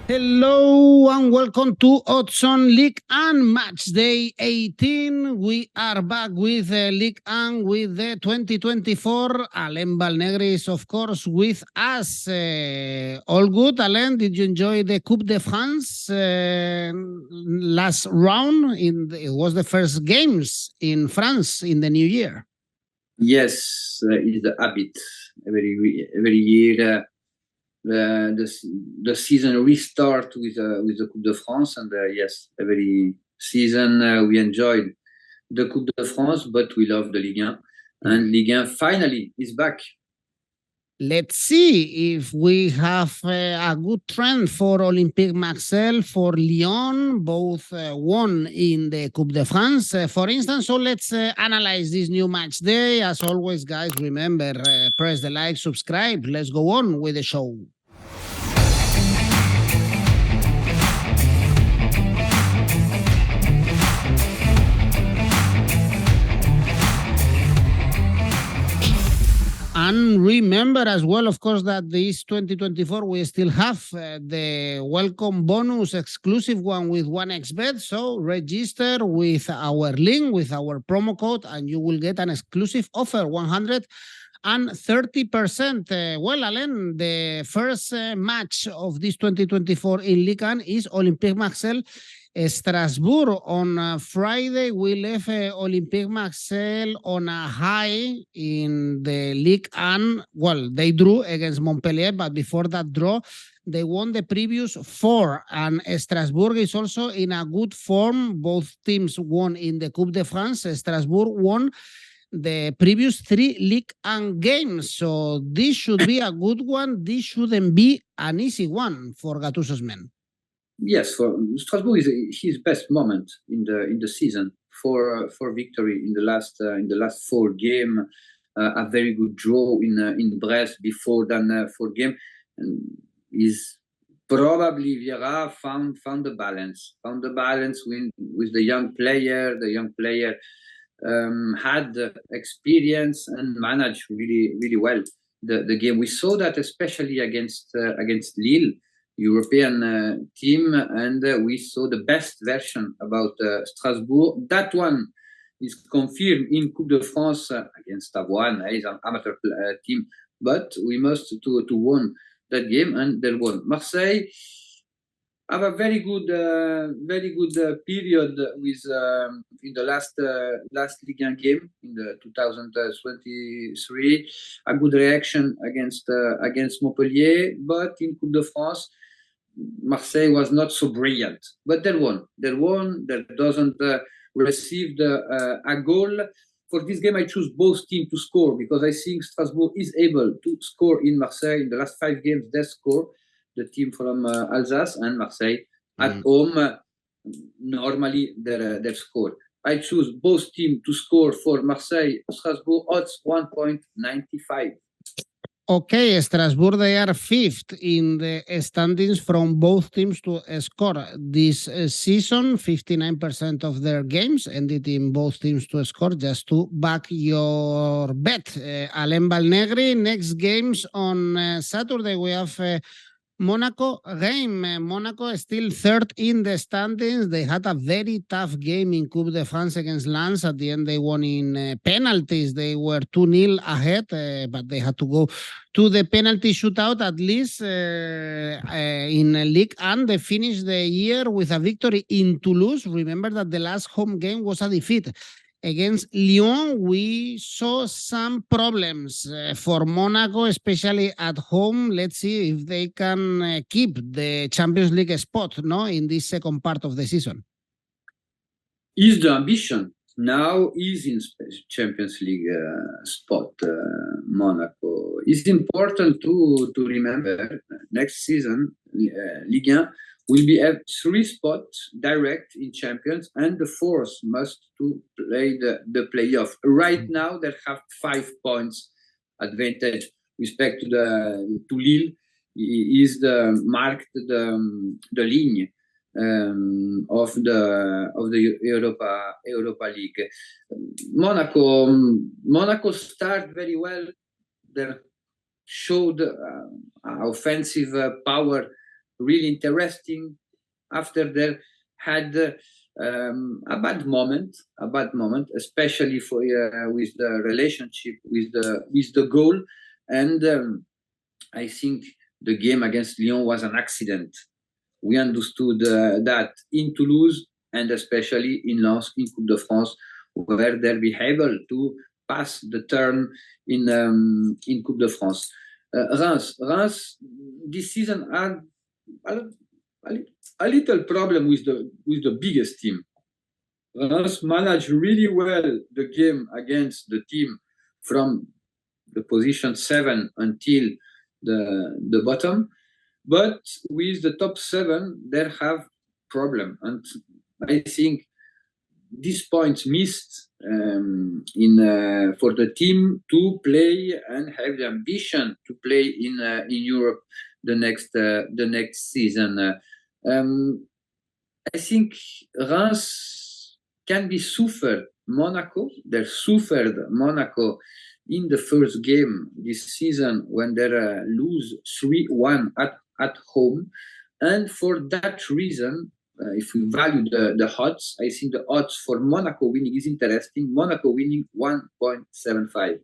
Hello and welcome to Odds on Ligue and Matchday 18. We are back with Ligue and with the 2024. Alain Valnegri is, of course, with us. All good, Alain? Did you enjoy the Coupe de France last round? It was the first games in France in the new year. Yes, it's the habit. Every year. The season restart with the Coupe de France, and yes, every season we enjoyed the Coupe de France, but we love the Ligue 1, and Ligue 1 finally is back. Let's see if we have a good trend for Olympique Marseille, for Lyon, both won in the Coupe de France, for instance. So let's analyze this new match day. As always, guys, remember, press the like, subscribe. Let's go on with the show. And remember as well, of course, that this 2024, we still have the welcome bonus exclusive one with 1xBet. So register with our link, with our promo code, and you will get an exclusive offer, 130%. Well, Alain, the first match of this 2024 in Ligue 1 is Olympique Marseille Strasbourg. On Friday, we left Olympique Marseille on a high in the Ligue 1. Well, they drew against Montpellier, but before that draw, they won the previous 4. And Strasbourg is also in a good form. Both teams won in the Coupe de France. Strasbourg won the previous 3 Ligue 1 games. So this should be a good one. This shouldn't be an easy one for Gattuso's men. Yes, for Strasbourg is his best moment in the season for victory in the last 4 games. A very good draw in Brest before that 4 games. Is probably Vieira found the balance. Found the balance with the young player. The young player had experience and managed really well the game. We saw that especially against Lille, European team, and we saw the best version about Strasbourg. That one is confirmed in Coupe de France against Havre. Is an amateur team, but we must to won that game, and they won. Marseille have a very good period with in the last Ligue 1 game in the 2023. A good reaction against Montpellier, but in Coupe de France, Marseille was not so brilliant. But they won. They doesn't receive a goal. For this game, I choose both teams to score because I think Strasbourg is able to score in Marseille. In the last 5 games, they score. The team from Alsace and Marseille at home, normally they score. I choose both teams to score for Marseille. Strasbourg odds 1.95. Okay, Strasbourg, they are 5th in the standings from both teams to score this season. 59% of their games ended in both teams to score, just to back your bet. Alain Valnegri, next games on Saturday, we have Monaco, Reims. Monaco is still 3rd in the standings. They had a very tough game in Coupe de France against Lens. At the end, they won in penalties. They were 2-0 ahead, but they had to go to the penalty shootout. At least in Ligue 1, they finished the year with a victory in Toulouse. Remember that the last home game was a defeat. Against Lyon, we saw some problems for Monaco, especially at home. Let's see if they can keep the Champions League spot, in this second part of the season. Is the ambition now is in Champions League spot, Monaco. It's important to remember next season, Ligue 1 will be at 3 spots direct in Champions, and the 4th must to play the playoff. Right now, they have 5 points advantage respect to Lille. Is marked the Ligue of the Europa League. Monaco start very well. They showed offensive power really interesting. After they had a bad moment, especially for with the relationship with the goal, and I think the game against Lyon was an accident. We understood that in Toulouse and especially in Lens in Coupe de France, where they'll be able to pass the turn in Coupe de France. Reims this season had a little problem with the biggest team. Reims managed really well the game against the team from the position 7 until the bottom, but with the top 7 they have problem, and I think these points missed for the team to play and have the ambition to play in Europe the next season. I think Reims can be suffered. They suffered Monaco in the first game this season when they lose 3-1 at home, and for that reason, if we value the odds, I think the odds for Monaco winning is interesting. Monaco winning 1.75.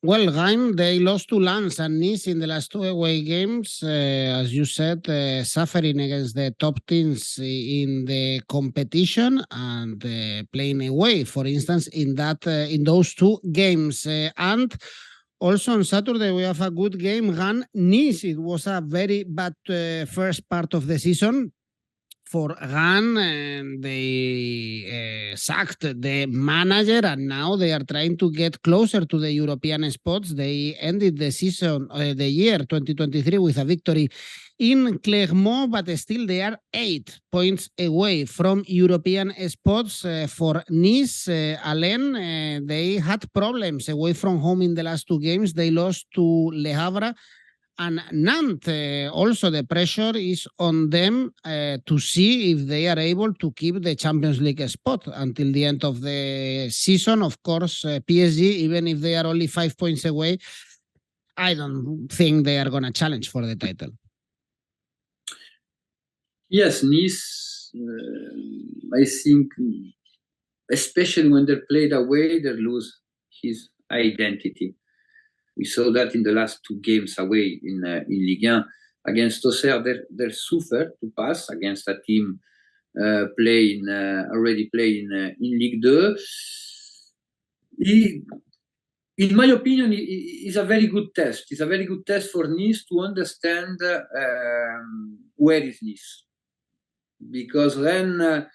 Well, Reims, they lost to Lens and Nice in the last 2 away games, as you said, suffering against the top teams in the competition and playing away, for instance, in those 2 games. And also on Saturday, we have a good game, Rennes-Nice. It was a very bad first part of the season for Rennes, and they sacked the manager, and now they are trying to get closer to the European spots. They ended the season, the year 2023, with a victory in Clermont, but still they are 8 points away from European spots. For Nice, Alain, they had problems away from home in the last 2 games. They lost to Le Havre and Nantes. Also, the pressure is on them to see if they are able to keep the Champions League spot until the end of the season. Of course, PSG, even if they are only 5 points away, I don't think they are going to challenge for the title. Yes, Nice, I think, especially when they're played away, they lose his identity. We saw that in the last 2 games away in Ligue against Auxerre. They suffered to pass against a team already playing in Ligue 2. In my opinion, is a very good test. It's a very good test for Nice to understand where is Nice, because then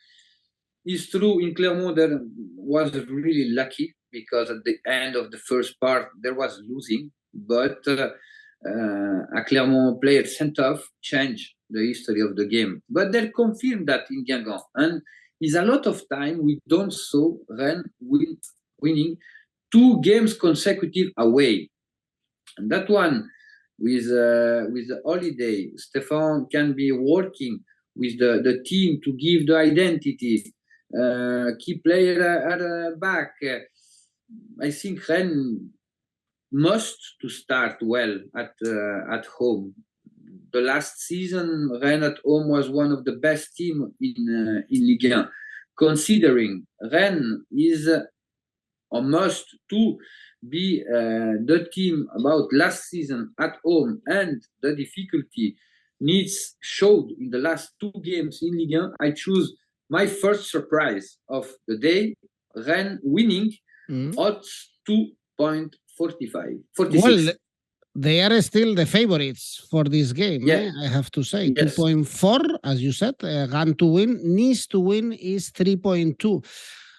it's true in Clermont there was really lucky, because at the end of the first part there was losing, but a Clermont player sent off changed the history of the game. But they confirmed that in Guingamp, and it's a lot of time we don't saw Rennes winning 2 games consecutive away, and that one with the holiday, Stefan can be working with the team to give the identity, key player at the back. I think Rennes must to start well at home. The last season, Rennes at home was one of the best teams in Ligue 1. Considering Rennes is a must to be the team about last season at home, and the difficulty Nice showed in the last 2 games in Ligue 1, I choose my first surprise of the day, Rennes winning odds 2.45. Well, they are still the favorites for this game, yeah. I have to say. Yes. 2.4, as you said, Rennes to win. Nice to win is 3.2.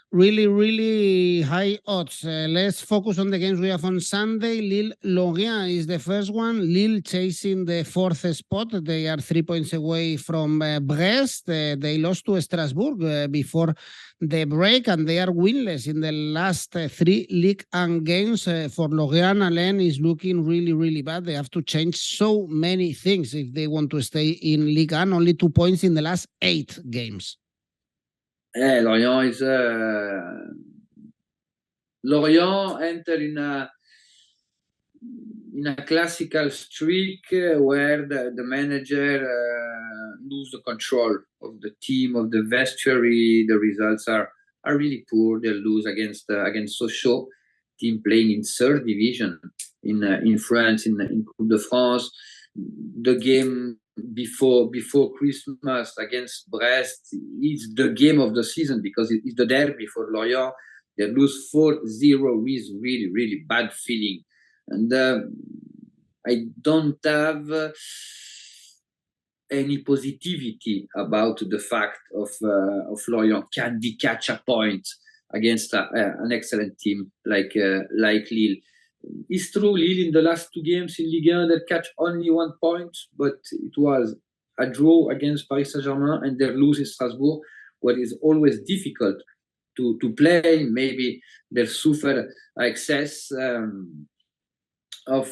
Really, really high odds. Let's focus on the games we have on Sunday. Lille-Lorient is the first one. Lille chasing the 4th spot. They are 3 points away from Brest. They lost to Strasbourg before the break, and they are winless in the last 3 Ligue 1 games. For Lorient, Alain is looking really, really bad. They have to change so many things if they want to stay in Ligue 1. Only 2 points in the last 8 games. Lorient is Lorient entered in a classical streak where the manager lose the control of the team, of the vestiary. The results are really poor. They lose against Sochaux, team playing in third division in France, in Coupe de France. The game before Christmas against Brest is the game of the season because it's the derby for Lorient. They lose 4-0 with really, really bad feeling. And I don't have any positivity about the fact of Lorient can catch a point against an excellent team like Lille. It's true, Lille in the last two games in Ligue 1 they catch only 1 point, but it was a draw against Paris Saint-Germain and they lose in Strasbourg, what is always difficult to play. Maybe they suffer excess of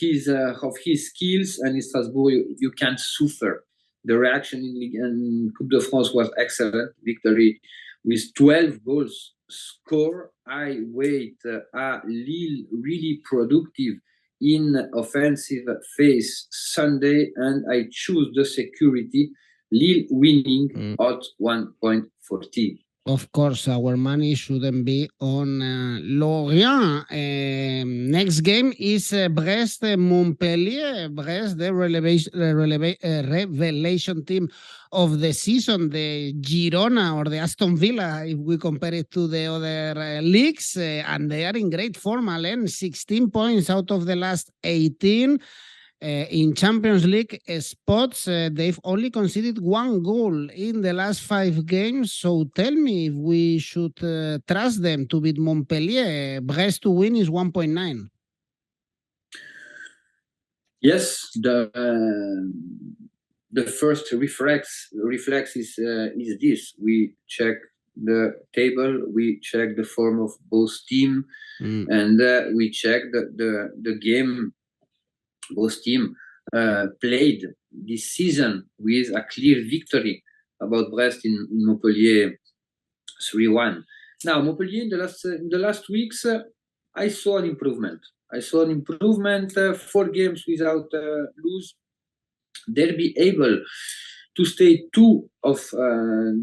his skills, and in Strasbourg you can't suffer. The reaction in Ligue and Coupe de France was excellent. Victory with 12 goals score. I wait Lille really productive in offensive phase Sunday, and I choose the security. Lille winning at 1.40. Of course, our money shouldn't be on Lorient. Next game is Brest Montpellier. Brest, the revelation team of the season, the Girona or the Aston Villa, if we compare it to the other leagues. And they are in great form, Alain. 16 points out of the last 18. In Champions League spots, they've only conceded 1 goal in the last 5 games. So tell me if we should trust them to beat Montpellier. Brest to win is 1.9. Yes, the first reflex is this. We check the table, we check the form of both teams, and we check the game both teams played this season with a clear victory about Brest in Montpellier 3-1. Now, Montpellier in the last weeks, I saw an improvement. 4 games without lose. They'll be able to stay 2 of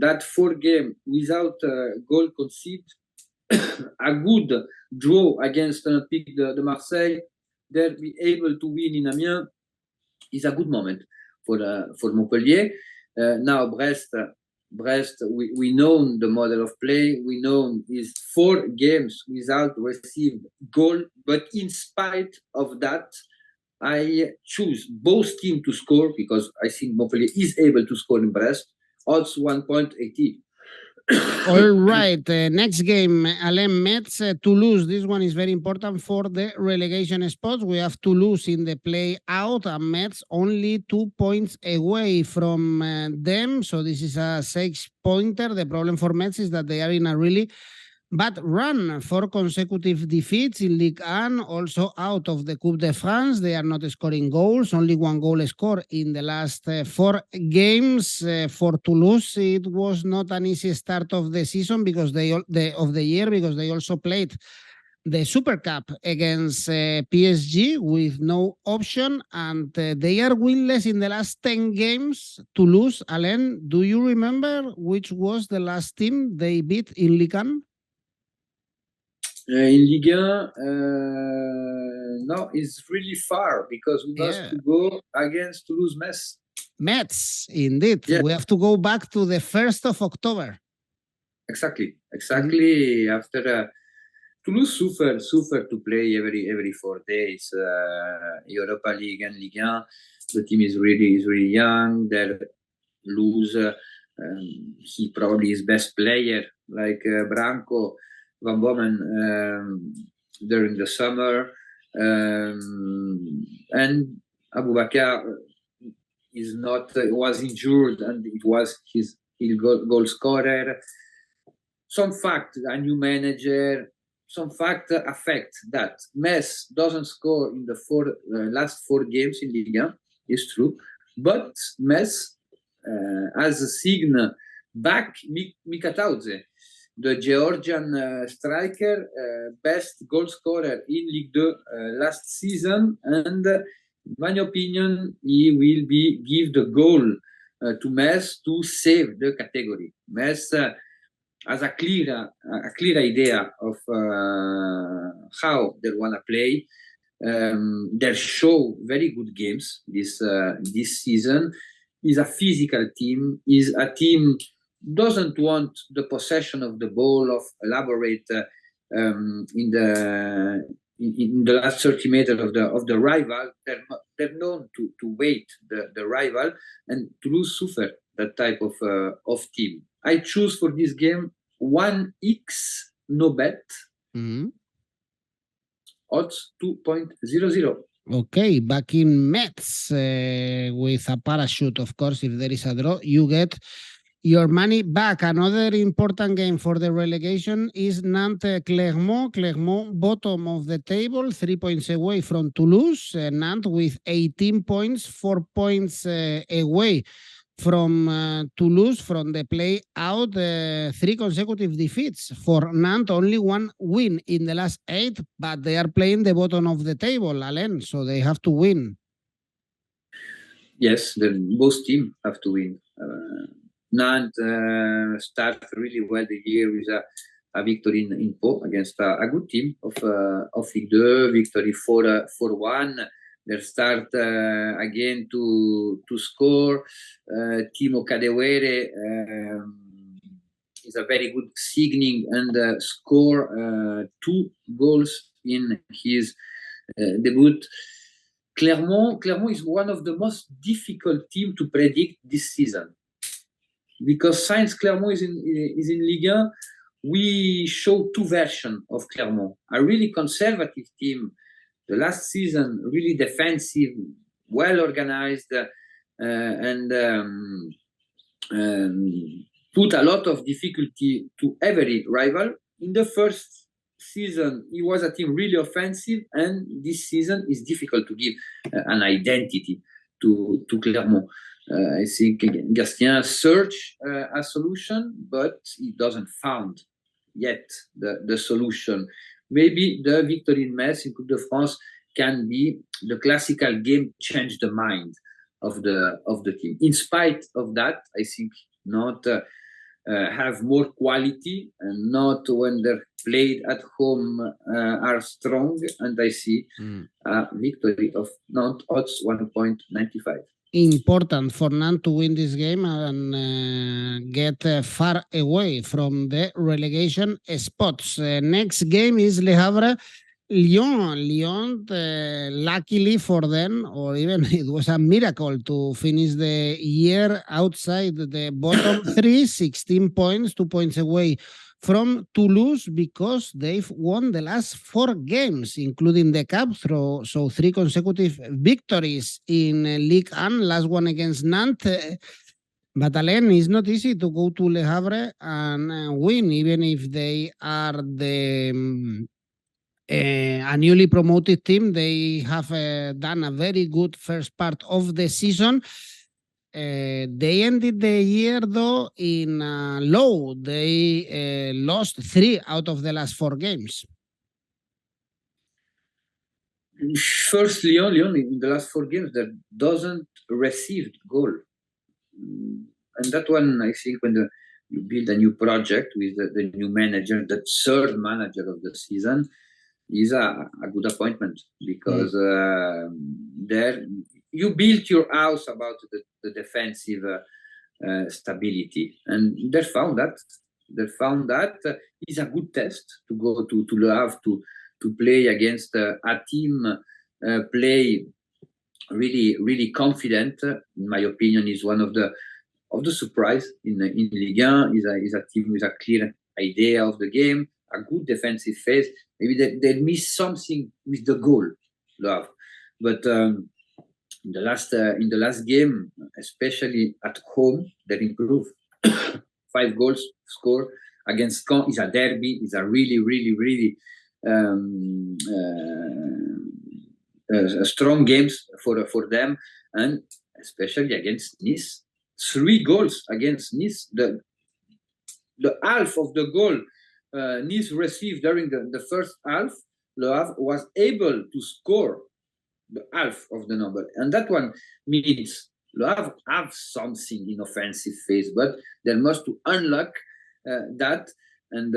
that 4 games without goal conceded. A good draw against Olympique de Marseille. They'll be able to win in Amiens. Is a good moment for Montpellier. Now Brest, we know the model of play. We know is 4 games without received goal, but in spite of that, I choose both teams to score because I think Montpellier is able to score in Brest. Odds 1.80. All right, next game, Alain, Metz, Toulouse. This one is very important for the relegation spots. We have Toulouse in the play out and Metz only 2 points away from them. So this is a 6-pointer. The problem for Metz is that they are in a really bad run. 4 consecutive defeats in Ligue 1, also out of the Coupe de France. They are not scoring goals, only 1 goal scored in the last 4 games. For Toulouse, it was not an easy start of the season because they also played the Super Cup against PSG with no option, and they are winless in the last 10 games. Toulouse, Alain, do you remember which was the last team they beat in Ligue 1? In Ligue 1, no, it's really far because we must to go against Toulouse Metz. Metz, indeed. Yeah. We have to go back to the 1st of October. Exactly. After Toulouse suffer to play every 4 days. Europa League and Ligue 1. The team is really young. They lose. He probably is best player like Branco. Van Bommel during the summer, and Aboubakar was injured, and it was his goal scorer. Some fact, a new manager, some fact affect that. Metz doesn't score in the last 4 games in Ligue 1, is true, but Metz has a signal back 𝐿𝐭𝐴𝐻𝐬𝐿, the Georgian striker, best goal scorer in Ligue 2 last season, and in my opinion, he will give the goal to Metz to save the category. Metz has a clear idea of how they want to play. They show very good games this season. Is a physical team. Is a team doesn't want the possession of the ball of elaborate in the last 30 meters of the rival. They're known to wait the rival, and Toulouse suffer that type of team. I choose for this game 1𝐿 odds 2.00. Okay, back in Metz with a parachute, of course, if there is a draw, you get your money back. Another important game for the relegation is Nantes-Clermont. Clermont, bottom of the table, 3 points away from Toulouse. Nantes with 18 points, 4 points away from Toulouse from the play out. 3 consecutive defeats for Nantes, only 1 win in the last 8, but they are playing the bottom of the table, Alain, so they have to win. Yes, both teams have to win. Nantes start really well the year with a victory in Pau against a good team of Ligue 2, victory 4-1. They start again to score. 𝐿𝐭𝐿𝐿 is a very good signing and score 2 goals in his debut. Clermont is one of the most difficult teams to predict this season, because since Clermont is in Ligue 1, we show 2 versions of Clermont. A really conservative team, the last season, really defensive, well organized, and put a lot of difficulty to every rival. In the first season, it was a team really offensive, and this season is difficult to give an identity to Clermont. I think 𝐿𝐭𝐿 search a solution, but he doesn't found yet the solution. Maybe the victory in Metz in Coupe de France can be the classical game, change the mind of the team. In spite of that, I think Nantes have more quality, and not when they're played at home are strong, and I see a victory of Nantes odds 1.95. Important for Nantes to win this game and get far away from the relegation spots. Next game is Le Havre. Lyon, luckily for them, or even it was a miracle to finish the year outside the bottom 3, 16 points, 2 points away from Toulouse, because they've won the last 4 games, including the cup, so 3 consecutive victories in Ligue 1, last one against Nantes. But Alain, it's not easy to go to Le Havre and win, even if they are a newly promoted team. They have done a very good first part of the season. They ended the year, though, in low. They lost 3 out of the last 4 games. First, Lyon in the last 4 games that doesn't receive goal. And that one, I think, when you build a new project with the new manager, the 3rd manager of the season, is a good appointment, because there you built your house about the defensive stability, and they found that is a good test to go to Le Havre to play against a team play really confident. In my opinion, is one of the surprise in Ligue 1. Is a team with a clear idea of the game, a good defensive phase. Maybe they miss something with the goal, love. But in the last game, especially at home, they improved. 5 goals scored against Caen. Is a derby. Is a really strong games for them, and especially against Nice. 3 goals against Nice. The half of the goal Nice received during the first half, Le Havre was able to score half of the number. And that one means Le Havre have something in offensive phase, but they must to unlock that and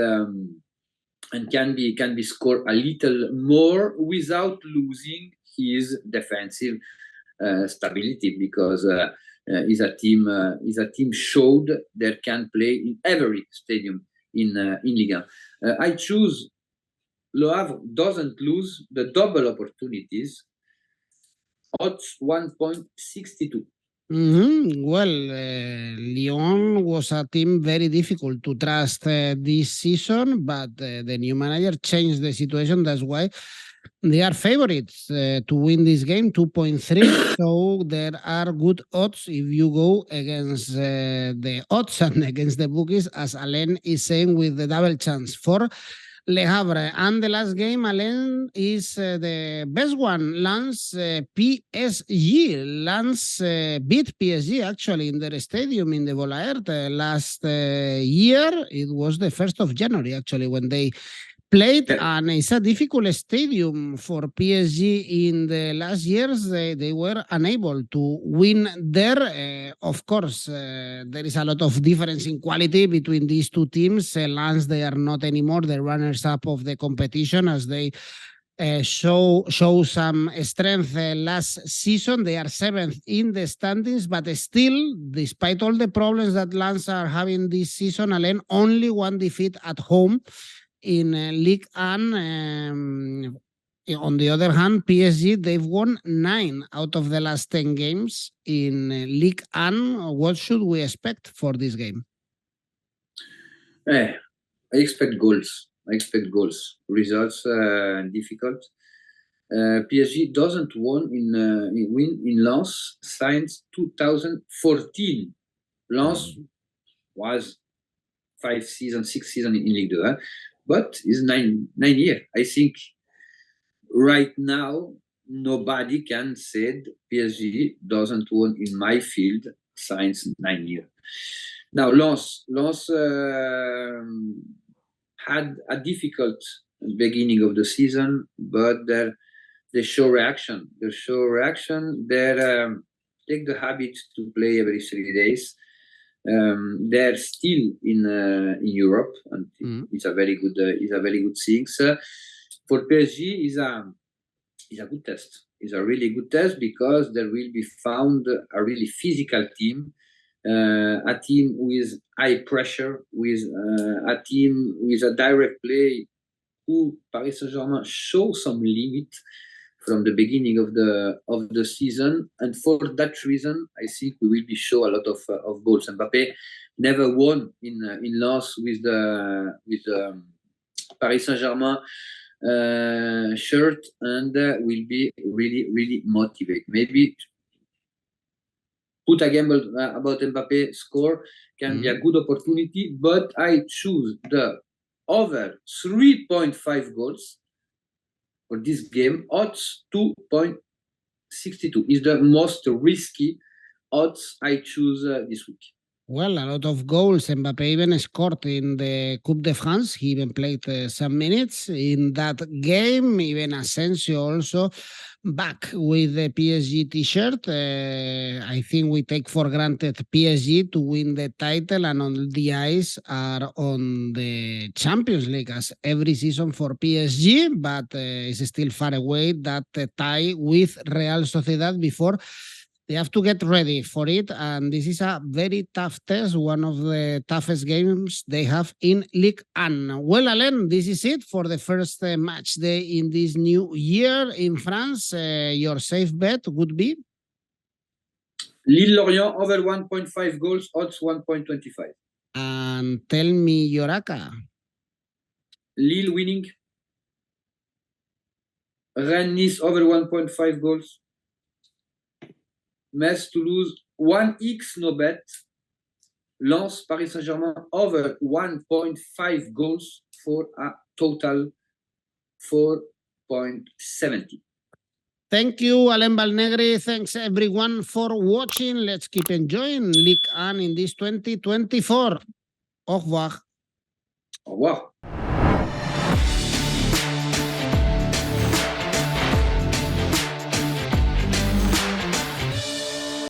can be scored a little more without losing his defensive stability, because is a team showed they can play in every stadium in Ligue 1. I choose Le Havre doesn't lose the double opportunities. Odds 1.62. Well, Lyon was a team very difficult to trust this season, but the new manager changed the situation. That's why they are favorites to win this game, 2.3. So there are good odds if you go against the odds and against the bookies, as Alain is saying, with the double chance for Le Havre. And the last game, Alain, is the best one. Lens PSG. Lens beat PSG actually in their stadium in the Volaert last year. It was the 1st of January actually when they played, and it's a difficult stadium for PSG in the last years. They were unable to win there. Of course, there is a lot of difference in quality between these two teams. Lens, they are not anymore the runners-up of the competition, as they show some strength last season. They are 7th in the standings, but still, despite all the problems that Lens are having this season, Alain, only one defeat at home in Ligue 1. On the other hand, PSG, they've won 9 out of the last 10 games in Ligue 1. What should we expect for this game? I expect goals. Results difficult. PSG doesn't win in Lens since 2014. Lens was 6 seasons in Ligue 2. But it's 9 years. I think right now nobody can say PSG doesn't win in my field since 9 years. Now Lens had a difficult beginning of the season, but they show reaction. They take the habit to play every 3 days. They're still in Europe, and it's a very good thing. For PSG, is a good test. It's a really good test, because there will be found a really physical team, a team with high pressure, with a team with a direct play, who Paris Saint-Germain show some limit from the beginning of the season, and for that reason, I think we will be show a lot of goals. Mbappé never won in Lens with the Paris Saint-Germain shirt, and will be really motivated. Maybe put a gamble about Mbappé score can be a good opportunity, but I choose the over 3.5 goals. For this game, odds 2.62 is the most risky odds I choose this week. Well, a lot of goals. Mbappé even scored in the Coupe de France. He even played some minutes in that game. Even Asensio also back with the PSG t-shirt. I think we take for granted PSG to win the title, and all the eyes are on the Champions League as every season for PSG, but it's still far away, that tie with Real Sociedad before they have to get ready for it, and this is a very tough test, one of the toughest games they have in Ligue 1. Well, Alain, this is it for the first match day in this new year in France. Your safe bet would be? Lille Lorient over 1.5 goals, odds 1.25. And tell me your ACCA. Lille winning. Rennes over 1.5 goals. Metz, Toulouse, 1x no bet. Lens, Paris Saint-Germain over 1.5 goals for a total 4.70. Thank you, Alain Valnegri. Thanks everyone for watching. Let's keep enjoying Ligue 1 in this 2024. Au revoir. Au revoir.